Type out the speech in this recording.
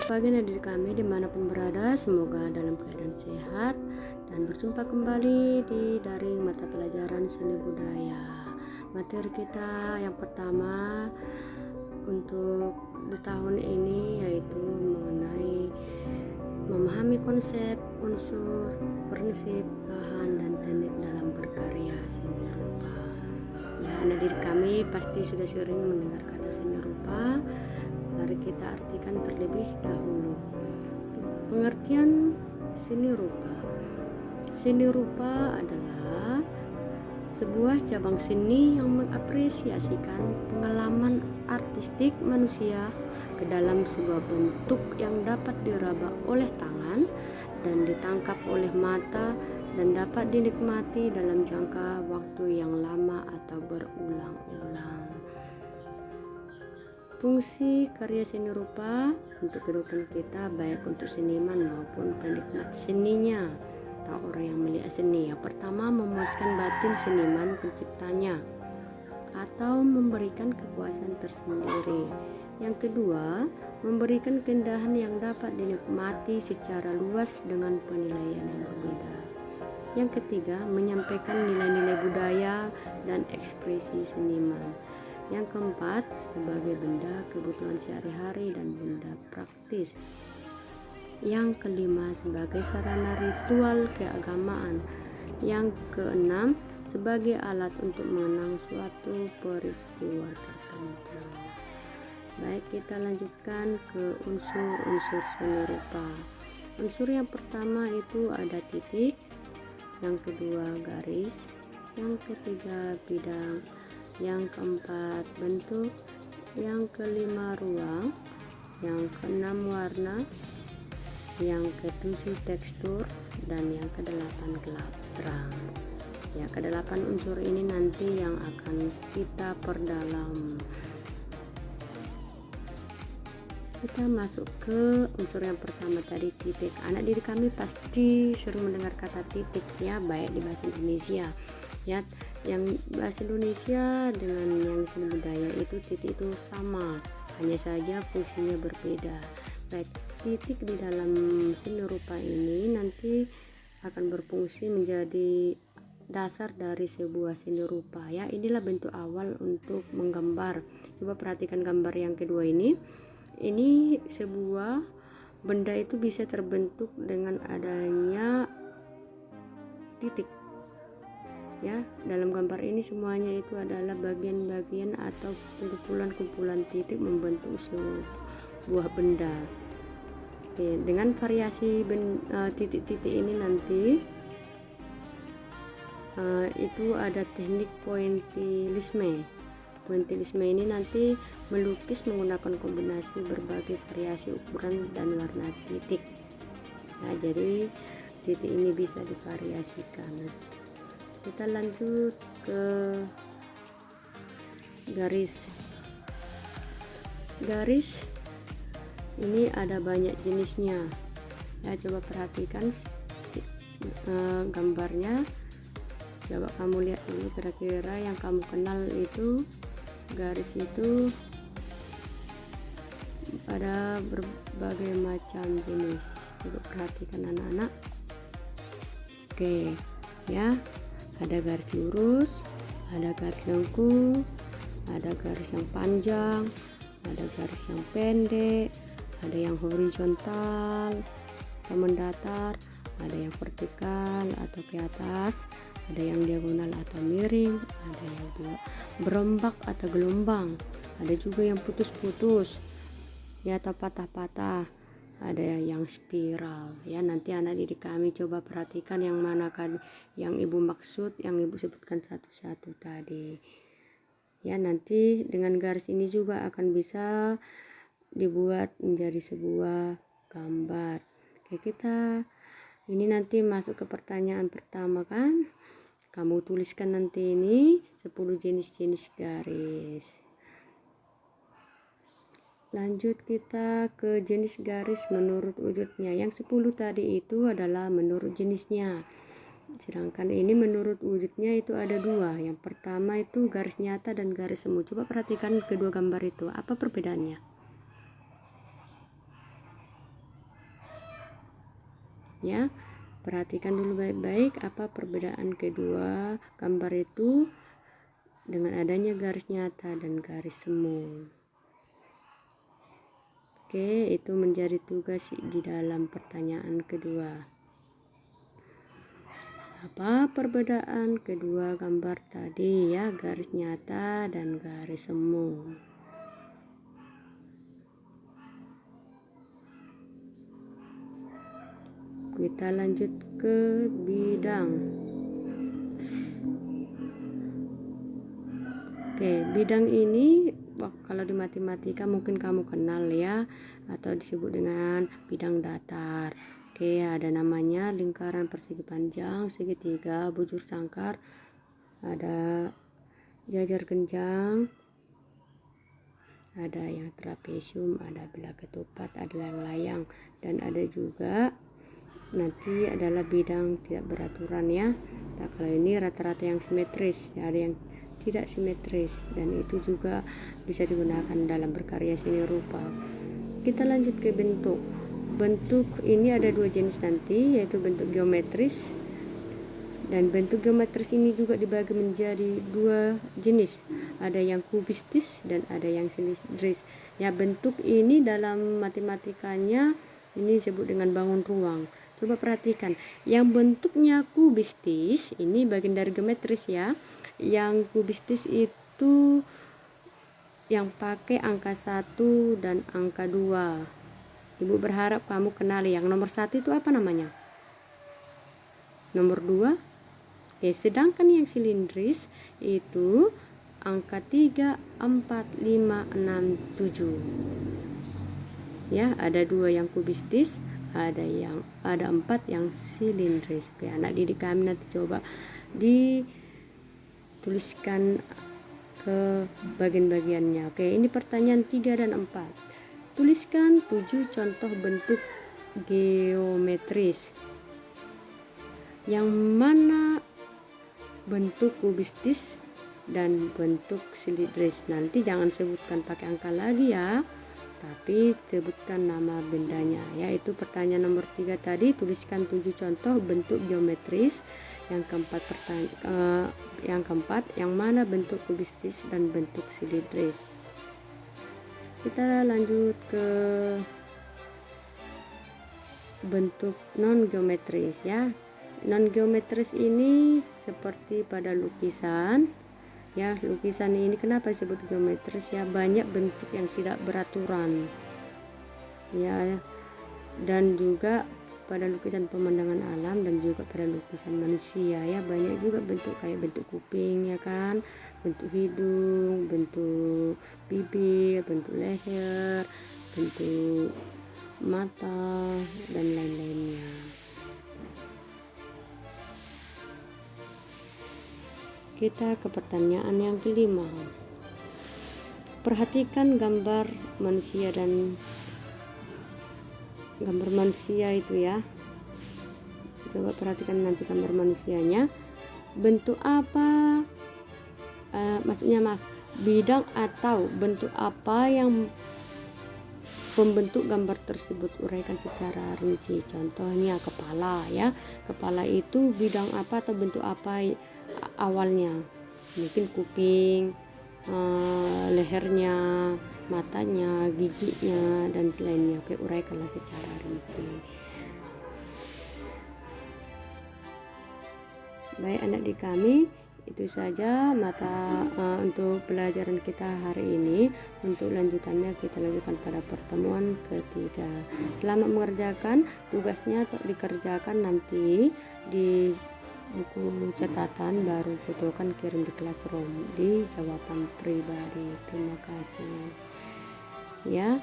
pagi adik kami dimanapun berada, semoga dalam keadaan sehat dan berjumpa kembali di daring mata pelajaran seni budaya. Materi kita yang pertama untuk di tahun ini yaitu mengenai memahami konsep, unsur, prinsip, bahan, dan teknik dalam berkarya seni rupa. Ya, adik kami pasti sudah sering mendengar kata seni rupa. Mari kita artikan terlebih dahulu. Pengertian seni rupa. Seni rupa adalah sebuah cabang seni yang mengapresiasikan pengalaman artistik manusia ke dalam sebuah bentuk yang dapat diraba oleh tangan dan ditangkap oleh mata dan dapat dinikmati dalam jangka waktu yang lama atau berulang-ulang. Fungsi karya seni rupa untuk kehidupan kita, baik untuk seniman maupun penikmat seninya atau orang yang melihat seni. Yang pertama, memuaskan batin seniman penciptanya atau memberikan kepuasan tersendiri. Yang kedua, memberikan keindahan yang dapat dinikmati secara luas dengan penilaian yang berbeda. Yang ketiga, menyampaikan nilai-nilai budaya dan ekspresi seniman. Yang keempat, sebagai benda kebutuhan sehari-hari dan benda praktis. Yang kelima, sebagai sarana ritual keagamaan. Yang keenam, sebagai alat untuk mengenang suatu peristiwa tertentu. Baik, kita lanjutkan ke unsur-unsur seni rupa. Unsur yang pertama itu ada titik, yang kedua garis, yang ketiga bidang, yang keempat bentuk, yang kelima ruang, yang keenam warna, yang ketujuh tekstur, dan yang kedelapan gelap terang. Ya, kedelapan unsur ini nanti yang akan kita perdalam. Kita masuk ke unsur yang pertama tadi, titik. Anak didik kami pasti sering mendengar kata titik ya, baik di bahasa Indonesia ya. Yang bahasa Indonesia dengan yang seni budaya itu titik itu sama, hanya saja fungsinya berbeda. Baik, titik di dalam seni rupa ini nanti akan berfungsi menjadi dasar dari sebuah seni rupa ya. Inilah bentuk awal untuk menggambar. Coba perhatikan gambar yang kedua ini. Ini sebuah benda itu bisa terbentuk dengan adanya titik. Ya, dalam gambar ini semuanya itu adalah bagian-bagian atau kumpulan-kumpulan titik membentuk sebuah benda. Oke, dengan variasi titik-titik ini nanti itu ada teknik pointillisme. Pointillisme ini nanti melukis menggunakan kombinasi berbagai variasi ukuran dan warna titik. Nah, jadi titik ini bisa divariasikan. Kita lanjut ke garis. Garis ini ada banyak jenisnya ya, coba perhatikan gambarnya. Coba kamu lihat dulu kira-kira yang kamu kenal itu garis itu ada berbagai macam jenis. Coba perhatikan anak-anak. Oke ya, ada garis lurus, ada garis lengkung, ada garis yang panjang, ada garis yang pendek, ada yang horizontal atau mendatar, ada yang vertikal atau ke atas, ada yang diagonal atau miring, ada yang berombak atau gelombang, ada juga yang putus-putus ya atau patah-patah, ada yang spiral ya. Nanti anak didik kami coba perhatikan yang manakah yang ibu maksud, yang ibu sebutkan satu-satu tadi ya. Nanti dengan garis ini juga akan bisa dibuat menjadi sebuah gambar. Oke, kita ini nanti masuk ke pertanyaan pertama kan. Kamu tuliskan nanti ini 10 jenis-jenis garis. Lanjut kita ke jenis garis menurut wujudnya. Yang 10 tadi itu adalah menurut jenisnya. Sedangkan ini menurut wujudnya itu ada dua. Yang pertama itu garis nyata dan garis semu. Coba perhatikan kedua gambar itu. Apa perbedaannya? ya. Perhatikan dulu baik-baik apa perbedaan kedua gambar itu dengan adanya garis nyata dan garis semu. Oke, itu menjadi tugas di dalam pertanyaan kedua. Apa perbedaan kedua gambar tadi ya, garis nyata dan garis semu? Kita lanjut ke bidang. Oke, bidang ini kalau di matematika mungkin kamu kenal ya, atau disebut dengan bidang datar. Oke, ada namanya lingkaran persegi panjang, segitiga, bujur sangkar, ada jajar genjang, ada yang trapesium, ada belah ketupat, ada layang-layang, dan ada juga nanti adalah bidang tidak beraturan ya. Nah, kalau ini rata-rata yang simetris, ya, ada yang tidak simetris, dan itu juga bisa digunakan dalam berkarya seni rupa. Kita lanjut ke bentuk. Bentuk ini ada dua jenis nanti, yaitu bentuk geometris, dan bentuk geometris ini juga dibagi menjadi dua jenis, ada yang kubistis dan ada yang silindris. Ya, bentuk ini dalam matematikanya ini disebut dengan bangun ruang. Coba perhatikan, yang bentuknya kubistis ini bagian dari geometris ya. Yang kubistis itu yang pakai angka 1 dan angka 2. Ibu berharap kamu kenal yang nomor 1 itu apa namanya? Nomor 2. Sedangkan yang silindris itu angka 3, 4, 5, 6, 7. Ya, ada 2 yang kubistis, ada 4 yang silindris. Oke, anak didik kami nanti coba dituliskan ke bagian-bagiannya. Oke, ini pertanyaan 3 dan 4. Tuliskan 7 contoh bentuk geometris. Yang mana bentuk kubistis dan bentuk silindris. Nanti jangan sebutkan pakai angka lagi ya, tapi sebutkan nama bendanya. Yaitu pertanyaan nomor 3 tadi, tuliskan 7 contoh bentuk geometris. Yang keempat, yang mana bentuk kubistis dan bentuk silindris. Kita lanjut ke bentuk non geometris ya. Non geometris ini seperti pada lukisan ya. Lukisan ini kenapa disebut geometris ya, banyak bentuk yang tidak beraturan ya, dan juga pada lukisan pemandangan alam dan juga pada lukisan manusia ya, banyak juga bentuk kayak bentuk kuping ya kan, bentuk hidung, bentuk bibir, bentuk leher, bentuk mata, dan lain-lainnya. Kita ke pertanyaan yang kelima. Perhatikan gambar manusia dan gambar manusia itu ya. Coba perhatikan nanti gambar manusianya. Bentuk apa? Bidang atau bentuk apa yang pembentuk gambar tersebut? Uraikan secara rinci. Contohnya kepala ya. Kepala itu bidang apa atau bentuk apa awalnya? Mungkin kuping, lehernya, matanya, giginya, dan lainnya. Oke, uraikanlah secara rinci. Baik anak di kami, itu saja untuk pelajaran kita hari ini. Untuk lanjutannya kita lanjutkan pada pertemuan ketiga. Selamat mengerjakan tugasnya, dikerjakan nanti di buku catatan, baru fotokan kirim di Classroom di jawaban pribadi. Terima kasih ya.